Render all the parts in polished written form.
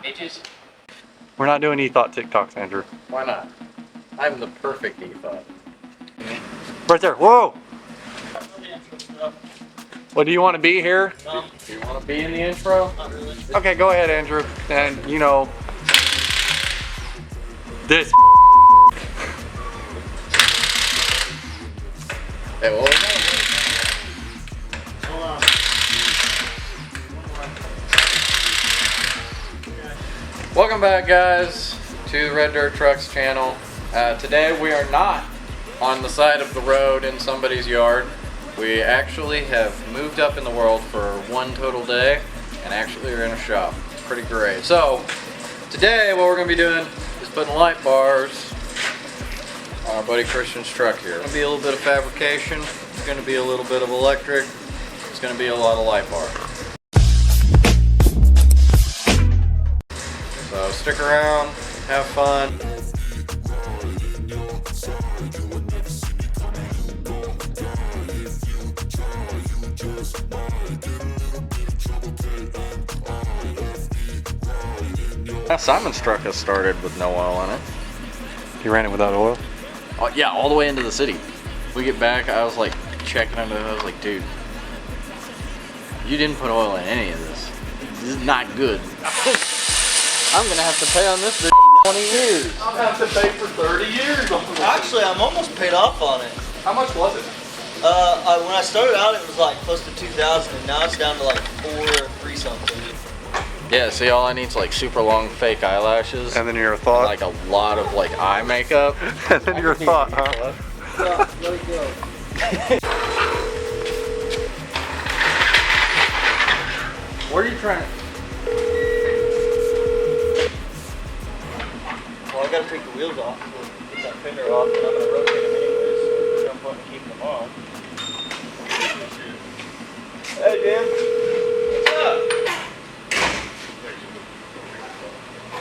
Bitches. We're not doing e-thought TikToks, Andrew. Why not? I'm the perfect e-thought. Right there. Whoa! What, do you want to be here? Do you want to be in the intro? Not really. Okay, go ahead, Andrew. And, you know, this. Hey, well, Hold on. welcome back, guys, to the Red Dirt Trucks channel. Today we are not on the side of the road in somebody's yard. We actually have moved up in the world for one total day, and actually are in a shop. It's pretty great. So today what we're going to be doing is putting light bars on our buddy Christian's truck here. It's going to be a little bit of fabrication. It's going to be a little bit of electric. It's going to be a lot of light bar. So stick around, have fun. Simon's truck has started with no oil in it. You ran it without oil? Oh, yeah, all the way into the city. We get back, I was like checking under it. I was like, dude, you didn't put oil in any of this. This is not good. I'm gonna have to pay on this for 20 years. I'll have to pay for 30 years on this. Actually, I'm almost paid off on it. How much was it? When I started out, it was like close to 2,000, and now it's down to like 3 something. Yeah, see, all I need is like super long fake eyelashes. And then your thought? Like a lot of like eye makeup. And then your thought, huh? Stop, let it go. Where are you trying to? Well, I gotta take the wheels off, so get that fender off, and I'm gonna rotate them anyways, so there's no point in keeping them on. Hey, Dan. What's up?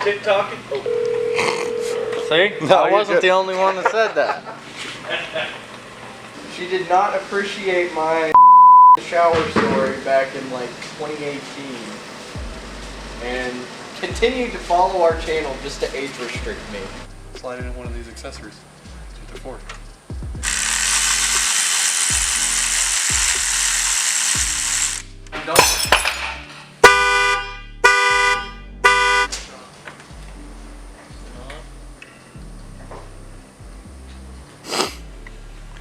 TikToking? Oh. See? No, I you wasn't did. the only one that said that. She did not appreciate my shower story back in like 2018 and continued to follow our channel just to age restrict me. Slide it in one of these accessories. That's what they're for.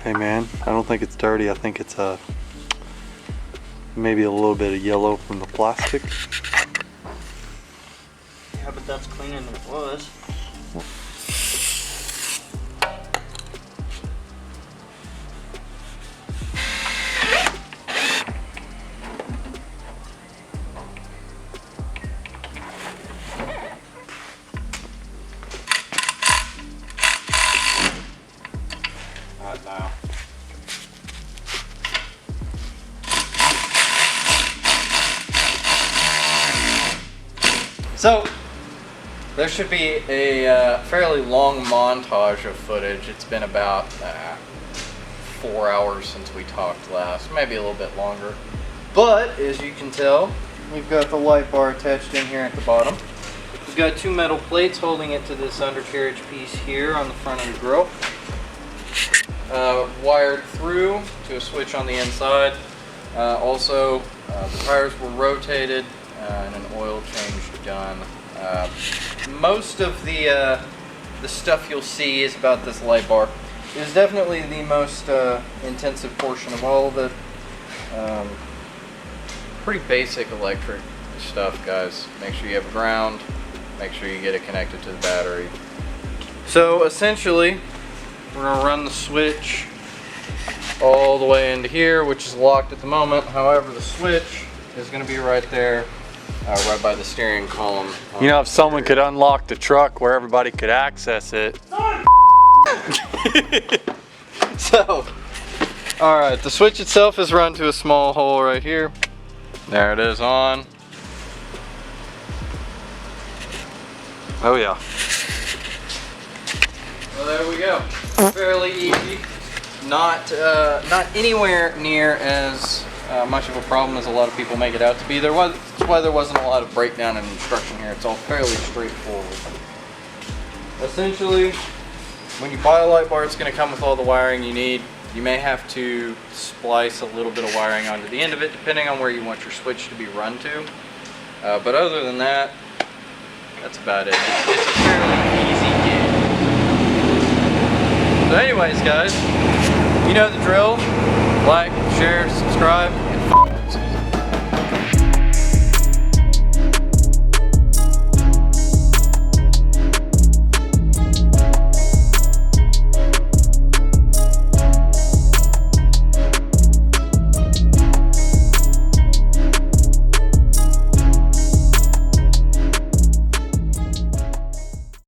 Hey man, I don't think it's dirty. I think it's maybe a little bit of yellow from the plastic. Yeah, but that's cleaner than it was. Not now. So, there should be a fairly long montage of footage. It's been about 4 hours since we talked last, maybe a little bit longer. But, as you can tell, we've got the light bar attached in here at the bottom. We've got 2 metal plates holding it to this undercarriage piece here on the front of the grill. Wired through to a switch on the inside. Also, the tires were rotated and an oil change done. Most of the stuff you'll see is about this light bar. It is definitely the most intensive portion of all of it. Pretty basic electric stuff, guys. Make sure you have ground. Make sure you get it connected to the battery. So essentially, we're going to run the switch all the way into here, which is locked at the moment. However, the switch is going to be right there, right by the steering column. You know, if someone could unlock the truck where everybody could access it. So, alright, the switch itself is run to a small hole right here. There it is on. Oh yeah. Well, there we go. Fairly easy. Not anywhere near as much of a problem as a lot of people make it out to be. There was why there wasn't a lot of breakdown and instruction here. It's all fairly straightforward. Essentially, when you buy a light bar, it's going to come with all the wiring you need. You may have to splice a little bit of wiring onto the end of it, depending on where you want your switch to be run to. But other than that, that's about it. It's a fairly easy gig. So anyways, guys, you know the drill. Like, share, subscribe.